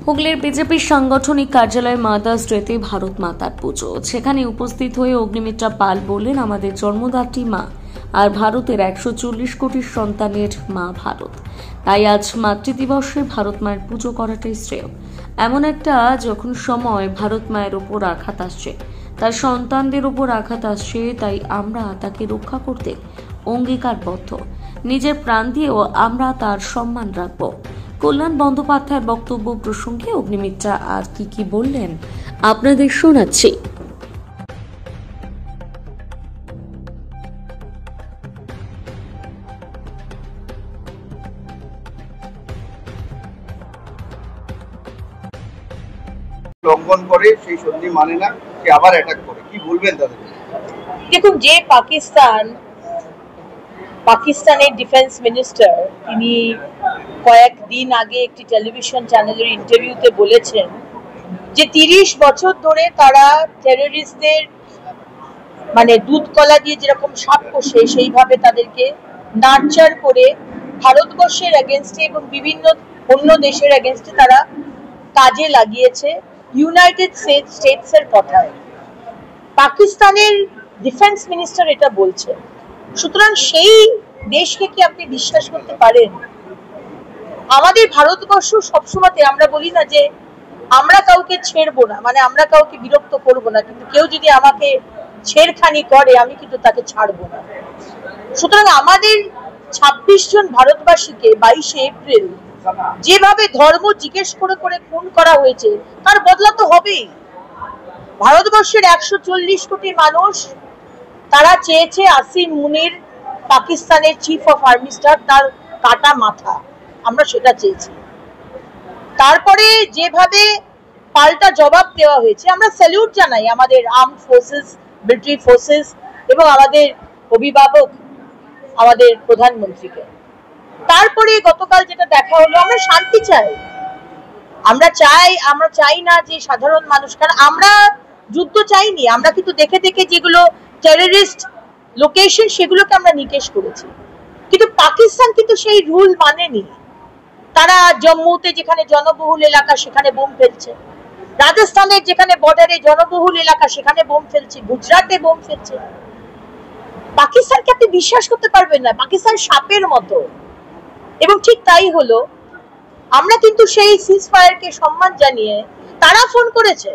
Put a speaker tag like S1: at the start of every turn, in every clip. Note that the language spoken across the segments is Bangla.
S1: হুগলির বিজেপির সাংগঠনিক কার্যালয়ে মাদার্স-ডেতে ভারত মাতার পুজো। সেখানে উপস্থিত হয়ে অগ্নিমিত্রা পাল বললেন, আমাদের জন্মদাত্রী মা আর ভারতের 140 কোটির সন্তানের মা ভারত। তাই আজ মাতৃদিবসে ভারত মায়ের পুজো করাটাই শ্রেয়। এমন একটা যখন সময় ভারত মায়ের ওপর আঘাত আসছে, তার সন্তানদের ওপর আঘাত আসছে, তাই আমরা তাকে রক্ষা করতে অঙ্গীকারবদ্ধ। নিজের প্রাণ দিয়েও আমরা তার সম্মান রাখব। কল্যাণ বন্দ্যোপাধ্যায়ের বক্তব্য প্রসঙ্গে অগ্নিমিত্রা আর কি বললেন আপনাদের শোনাচ্ছি।
S2: লঙ্ঘন করে সেই সন্ধি মানে না, সে আবার অ্যাটাক করে। কি বলবেন তাদের?
S3: দেখুন, যে পাকিস্তানের ডিফেন্স মিনিস্টার তিনি কয়েকদিন আগে একটি টেলিভিশন চ্যানেলের ইন্টারভিউতে বলেছেন যে 30 বছর ধরে তারা টেররিস্টদের দুধ কলা দিয়ে যেরকম সাপ কষে সেইভাবে তাদেরকে নার্চার করে ভারতবর্ষের এগেনস্টে এবং বিভিন্ন অন্য দেশের এগেনস্টে তারা কাজে লাগিয়েছে। ইউনাইটেড স্টেটস এর কথায় পাকিস্তানের ডিফেন্স মিনিস্টার এটা বলছে। সুতরাং সেই দেশকে কি আপনি বিশ্বাস করতে পারেন? আমাদের ভারতবর্ষ সবসময় আমরা বলি না যে আমরা কাউকে ছেড়বো না, আমরা কাউকে বিরক্ত করব না, কিন্তু কেউ যদি আমাকে ছেড়খানি করে আমি কিন্তু তাকে ছাড়বো না। সুতরাং আমাদের 26 জন ভারতবাসীকে 22 এপ্রিল যেভাবে ধর্ম জিজ্ঞেস করে করে খুন করা হয়েছে তার বদলা তো হবেই। ভারতবর্ষের 140 কোটি মানুষ তারা চেয়েছে আসিম মুনির, পাকিস্তানের চিফ অফ আর্মি স্টাফ, তার কাটা মাথা, আমরা সেটা চেয়েছি। তারপরে যেভাবে পাল্টা জবাব দেওয়া হয়েছে আমরা স্যালিউট জানাই আমাদের আর্মড ফোর্সেস, মিলিটারি ফোর্সেস এবং আমাদের অভিভাবক আমাদের প্রধানমন্ত্রীকে। তারপরে গতকাল যেটা দেখা হলো, আমরা শান্তি চাই, আমরা চাই না যে সাধারণ মানুষ, কারণ আমরা যুদ্ধ চাইনি, আমরা কিন্তু দেখে দেখে যেগুলো টেররিস্ট লোকেশন সেগুলোকে আমরা নিকেশ করেছি। কিন্তু পাকিস্তান কিন্তু সেই রুল মানেনি। তারা জম্মুতে যেখানে জনবহুল এলাকা সেখানে বোম ফেলছে, রাজস্থানের যেখানে বর্ডারে জনবহুল এলাকা সেখানে বোম ফেলছে, গুজরাটে বোম ফেলছে। পাকিস্তানকে আপনি বিশ্বাস করতে পারবেন না, পাকিস্তান সাপের মতো। এবং ঠিক তাই হলো। আমরা কিন্তু সেই সিজফায়ারকে সম্মান জানিয়ে তারা ফোন করেছে,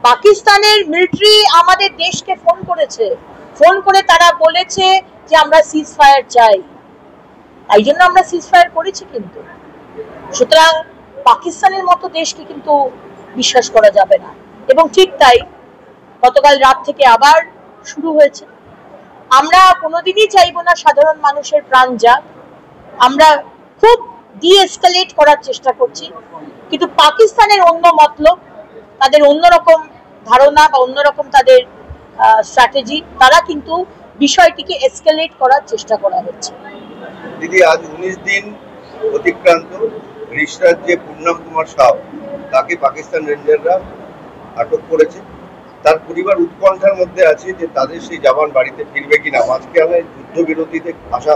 S3: পাকিস্তানের মিলিটারি আমাদের দেশকে ফোন করেছে, ফোন করে তারা বলেছে যে আমরা সিজফায়ার চাই, তাই জন্য আমরা সিজফায়ার করেছি। কিন্তু সুতরাং পাকিস্তানের মতো দেশকে কিন্তু বিশ্বাস করা যাবে না। এবং ঠিক তাই গতকাল রাত থেকে আবার শুরু হয়েছে। আমরা কোনোদিনই চাইবো না সাধারণ মানুষের প্রাণ যাক, আমরা খুব ডিএসকেলেট করার চেষ্টা করছি। কিন্তু পাকিস্তানের অন্য মতলব, তাদের অন্যরকম ধারণা বা অন্যরকম তাদের স্ট্র্যাটেজি, তারা কিন্তু বিষয়টিকে এসকেলেট করার চেষ্টা করা হচ্ছে।
S2: দিদি, আজ 19 দিন অতিক্রান্ত। রিষড়ার যে পূর্ণম কুমার সাউ, তাকে পাকিস্তান রেঞ্জাররা আটক করেছে। তার পরিবার উৎকণ্ঠার মধ্যে আছে যে তাদের সেই জওয়ান বাড়িতে ফিরবে কিনা। মাঝখানে যুদ্ধবিরতিতে আশা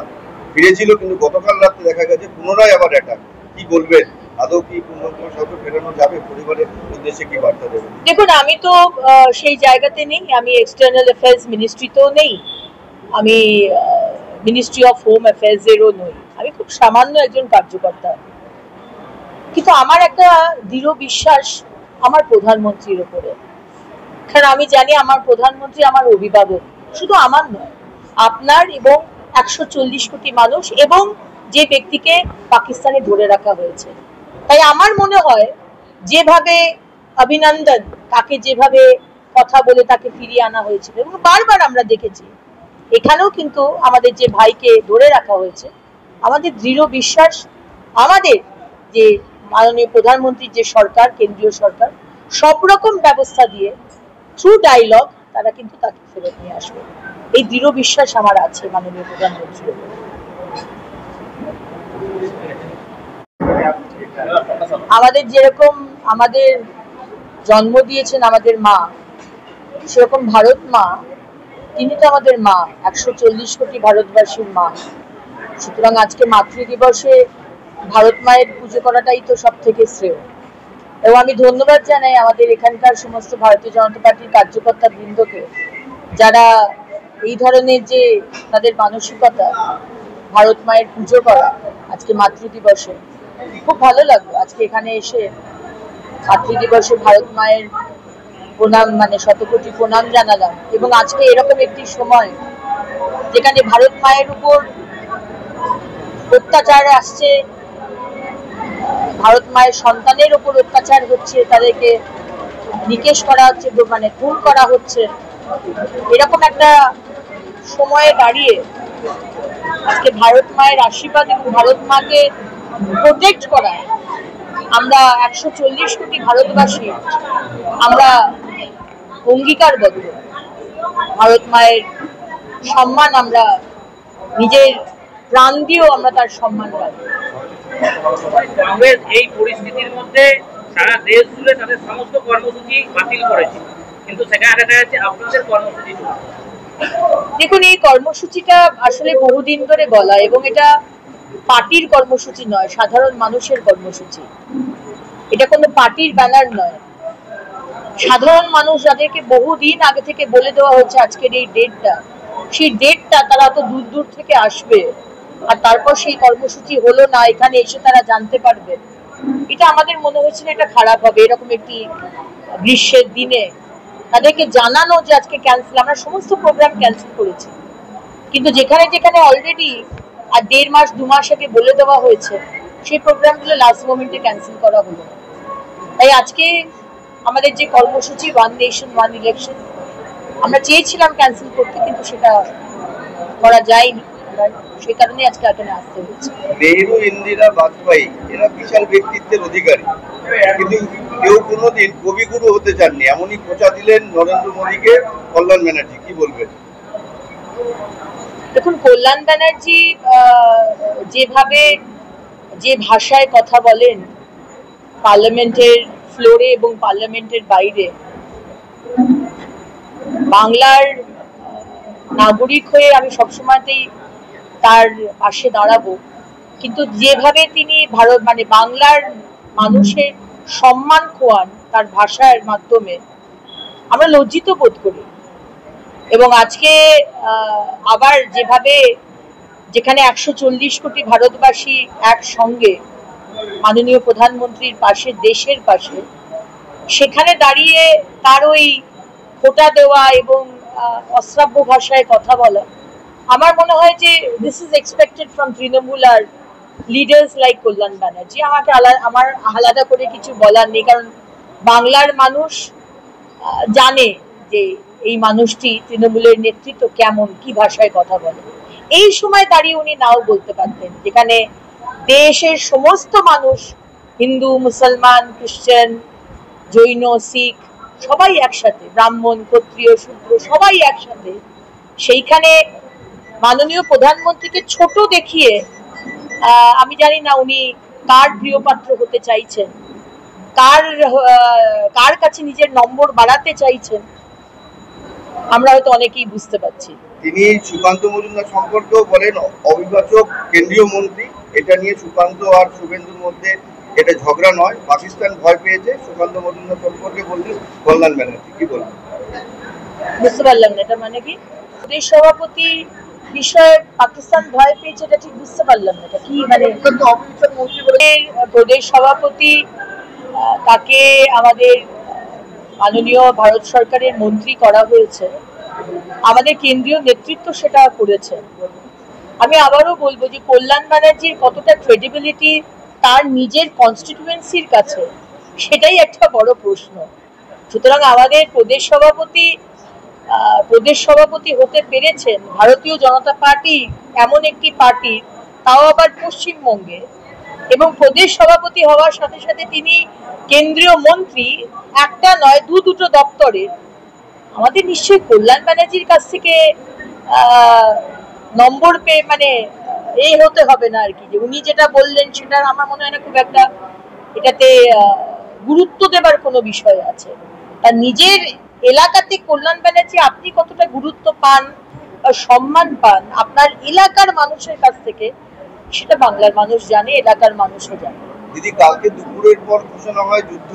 S2: ফিরেছিল, কিন্তু গতকাল রাতে দেখা গেছে পুনরায় আবার অ্যাটাক। কি বলবেন? আদৌ কি পূর্ণম কুমার সাউকে ফেরানো যাবে? পরিবারের উদ্দেশ্যে কি বার্তা দেবেন?
S3: দেখুন, আমি তো সেই জায়গাতে নেই, আমি এক্সটার্নাল অ্যাফেয়ার্স মিনিস্ট্রিতেও নেই, আমি মিনিস্ট্রি অফ হোম অ্যাফেয়ার্স এরও নই, আমি খুব সামান্য একজন কার্যকর্তা। কিন্তু আমার একটা দৃঢ় বিশ্বাস আমার প্রধানমন্ত্রীর উপরে, কারণ আমি জানি আমার প্রধানমন্ত্রী আমার অভিভাবক, শুধু আমার নয়, আপনার এবং 140 কোটি মানুষ এবং যে ব্যক্তিকে পাকিস্তানে ধরে রাখা হয়েছে। তাই আমার মনে হয় যেভাবে অভিনন্দন, তাকে যেভাবে কথা বলে তাকে ফিরিয়ে আনা হয়েছিল, এবং বারবার আমরা দেখেছি এখানেও কিন্তু আমাদের যে ভাইকে ধরে রাখা হয়েছে, আমাদের দৃঢ় বিশ্বাস আমাদের যে মাননীয় প্রধানমন্ত্রীর যে সরকার, কেন্দ্রীয় সরকার, সব রকম ব্যবস্থা দিয়ে থ্রু ডায়লগ তারা কিন্তু তাকে ফেরত নিয়ে আসবে। এই দৃঢ় বিশ্বাস আমার আছে মাননীয় প্রধানমন্ত্রীর উপর। আমাদের যেরকম আমাদের জন্ম দিয়েছেন আমাদের মা, সেরকম ভারত মা, তিনি তো আমাদের মা, 140 কোটি ভারতবাসীর মা। সুতরাং আজকে মাতৃদিবসে ভারত মায়ের পুজো করাটাই তো সব থেকে শ্রেয়। এবং আমি ধন্যবাদ জানাই আমাদের এখানকার সমস্ত ভারতীয় জনতা পার্টির কার্যকর্তা বৃন্দকে, যারা এই ধরনের যে তাদের মানসিকতা, ভারত মায়ের পুজো করা আজকে মাতৃদিবসে, খুব ভালো লাগলো আজকে এখানে এসে মাতৃদিবসে ভারত মায়ের প্রণাম, মানে শতকোটি প্রণাম জানালাম। এবং আজকে এরকম একটি সময় যেখানে ভারত মায়ের উপর অত্যাচার আসছে, ভারত মায়ের সন্তানের উপর অত্যাচার হচ্ছে, তাদেরকে নিকেশ করা হচ্ছে, মানে খুন করা হচ্ছে, এরকম একটা সময়ে দাঁড়িয়ে আজকে ভারত মায়ের আশীর্বাদ এবং ভারত মাকে প্রোটেক্ট করা, আমরা 140 কোটি ভারতবাসী আমরা অঙ্গীকারবদ্ধ। ভারত মায়ের সম্মান আমরা নিজের প্রাণ দিয়েও আমরা তার সম্মান রাখি।
S4: কংগ্রেস এই পরিস্থিতির মধ্যে সারা দেশ জুড়ে তাদের সমস্ত কর্মসূচি বাতিল করেছে, কিন্তু সেখানে দেখা যাচ্ছে আপনাদের কর্মসূচি।
S3: দেখুন, এই কর্মসূচিটা আসলে বহুদিন ধরে বলা, এবং এটা পার্টির কর্মসূচি নয়, সাধারণ মানুষের কর্মসূচি। এটা কোনো পার্টির ব্যানার নয়। সাধারণ মানুষ যাদেরকে বহুদিন আগে থেকে বলে দেওয়া হচ্ছে আজকের এই ডেটটা, সেই ডেটটা তারা অত দূর দূর থেকে আসবে, আর তারপর সেই কর্মসূচি হলো না, এখানে এসে তারা জানতে পারবে, এটা আমাদের মনে হয়েছিল এটা খারাপ হবে। এরকম একটি গ্রীষ্মের দিনে তাদেরকে জানানো যে আজকে ক্যান্সেল, আমরা সমস্ত প্রোগ্রাম ক্যান্সেল করেছি, কিন্তু যেখানে যেখানে অলরেডি আর 1.5 মাস 2 মাস আগে বলে দেওয়া হয়েছে, সেই প্রোগ্রামগুলো লাস্ট মোমেন্টে ক্যান্সেল করা হলো। তাই আজকে আমাদের যে কর্মসূচি ওয়ান নেশন ওয়ান ইলেকশন, আমরা চেয়েছিলাম ক্যান্সেল করতে, কিন্তু সেটা করা যায়নি, সেই কারণে আজকে এখানে আসতে হয়েছে।
S2: নেহরু, ইন্দিরা, বাজপেয়ী এরা বিশাল ব্যক্তিত্বের অধিকারী, কিন্তু কেউ কোনোদিন কবিগুরু হতে চাননি, এমনই খোঁচা দিলেন নরেন্দ্র মোদীকে কল্যাণ ব্যানার্জি। কি বলবেন?
S3: দেখুন, কল্যাণ ব্যানার্জি যেভাবে যে ভাষায় কথা বলেন পার্লামেন্টের ফ্লোরে এবং পার্লামেন্টের বাইরে, বাংলার নাগরিক হয়ে আমি সবসময়তেই তার পাশে দাঁড়াবো, কিন্তু যেভাবে তিনি ভারত মানে বাংলার মানুষের সম্মান খোয়ান তার ভাষার মাধ্যমে, আমরা লজ্জিত বোধ করি। এবং আজকে আবার যেভাবে যেখানে 140 কোটি ভারতবাসী একসঙ্গে মাননীয় প্রধানমন্ত্রীর পাশে, দেশের পাশে, সেখানে দাঁড়িয়ে তার ওই খোঁটা দেওয়া এবং অশ্রাব্য ভাষায় কথা বলা, আমার মনে হয় যে this is expected from Trinamool আর লিডার্স লাইক কল্যাণ ব্যানার্জি। আমার আলাদা করে কিছু বলার নেই, কারণ বাংলার মানুষ জানে যে এই মানুষটি তৃণমূলের নেতৃত্ব কেমন, কি ভাষায় কথা বলে। এই সময় দাঁড়িয়ে উনি নাও বলতে পারতেন, যেখানে দেশের সমস্ত মানুষ, হিন্দু, মুসলমান, খ্রিস্টান, জৈন, শিখ সবাই একসাথে, ব্রাহ্মণ, ক্ষত্রিয়, শূদ্র সবাই একসাথে, সেইখানে মাননীয় প্রধানমন্ত্রীকে ছোট দেখিয়ে, আমি জানি না উনি কার প্রিয় পাত্র হতে চাইছেন, কার কাছে নিজের নম্বর বাড়াতে চাইছেন, আমরা হয়তো অনেকেই বুঝতে পারছি।
S2: তিনি সুকান্ত মজুমদার সম্পর্কেও বলেন অবিভাজক কেন্দ্রীয় মন্ত্রী, এটা নিয়ে সুকান্ত আর শুভেন্দুর মধ্যে এটা ঝগড়া নয়, পাকিস্তান ভয় পেয়েছে। সুকান্ত মজুমদার সম্পর্কে বললেন কল্যাণ ব্যানার্জি। কি বলবেন?
S3: বুঝতে পারলাম না, এটা মানে কি? প্রদেশ সভাপতি বিষয়ে পাকিস্তান ভয় পেয়েছে, এটা ঠিক বুঝতে পারলাম না, এটা কি মানে? প্রদেশ সভাপতি, তাকে আমাদের মাননীয় ভারত সরকারের মন্ত্রী করা হয়েছে, আমাদের কেন্দ্রীয় নেতৃত্ব সেটা করেছে। আমি আবারও বলবো যে কল্যাণ ব্যানার্জির কতটা ক্রেডিবিলিটি তার নিজের কনস্টিটিউয়েন্সির কাছে, সেটাই একটা বড় প্রশ্ন। সুতরাং আমাদের প্রদেশ সভাপতি হতে পেরেছেন ভারতীয় জনতা পার্টি, এমন একটি পার্টি, তাও আবার পশ্চিমবঙ্গে, এবং প্রদেশ সভাপতি হওয়ার সাথে সাথে তিনি কেন্দ্রীয় মন্ত্রী, একটা নয় দুটো দপ্তরের। আমাদের নিশ্চয়ই কল্যাণ ব্যানার্জির কাছ থেকে নম্বর পেয়ে মানে এই হতে হবে না আর কি, যে উনি যেটা বললেন সেটার আমার মনে হয় না খুব একটা এটাতে গুরুত্ব দেবার কোনো বিষয় আছে। তার নিজের এলাকাতে কল্যাণ ব্যানার্জি আপনি কতটা গুরুত্ব পান বা সম্মান পান আপনার এলাকার মানুষের কাছ থেকে, সেটা বাংলার মানুষ জানে, এলাকার মানুষও জানে।
S2: দিদি, কালকে দুপুরের পর ঘোষণা হয় যুদ্ধ